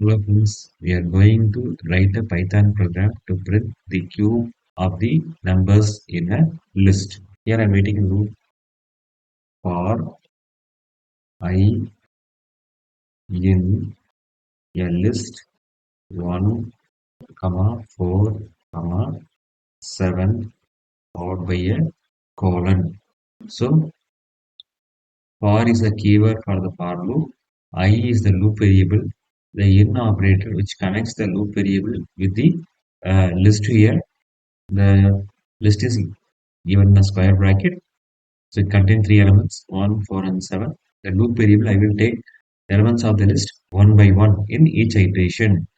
Hello friends, we are going to write a Python program to print the cube of the numbers in a list. Here I am writing a loop for I in a list 1, 4, 7 followed by a colon. So for is the keyword for the for loop. I is the loop variable. The in operator which connects the loop variable with the list here. The list is given in a square bracket. So it contains three elements, 1, 4, and 7. The loop variable, I will take the elements of the list one by one in each iteration.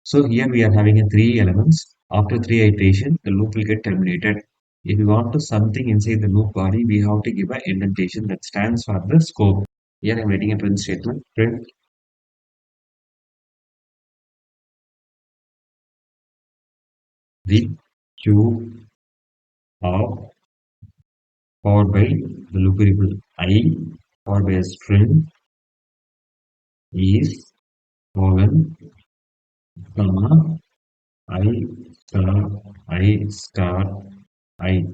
So here we are having a three elements. After three iteration, the loop will get terminated. If you want to something inside the loop body, we have to give an indentation that stands for the scope. Here I am writing a print statement. Print the cube of followed by the loop variable I followed by a string is colon comma I star I star I.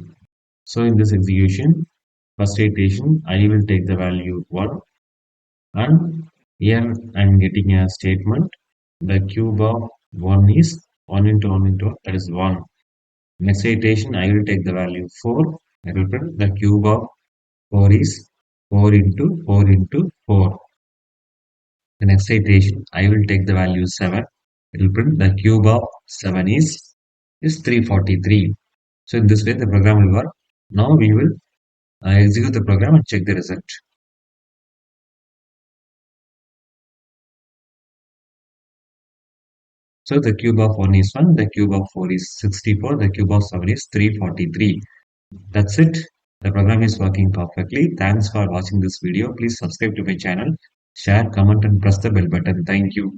So in this execution, first iteration, I will take the value 1 and here I am getting a statement. The cube of 1 is 1 into 1 into 1, that is 1. Next iteration, I will take the value 4. I will print the cube of 4 is 4 into 4 into 4. The next iteration, I will take the value 7. It will print the cube of 7 is 343. So in this way the program will work. Now we will execute the program and check the result. So the cube of 1 is 1, the cube of 4 is 64, the cube of 7 is 343. That's it. The program is working perfectly. Thanks for watching this video. Please subscribe to my channel, share, comment and press the bell button. Thank you.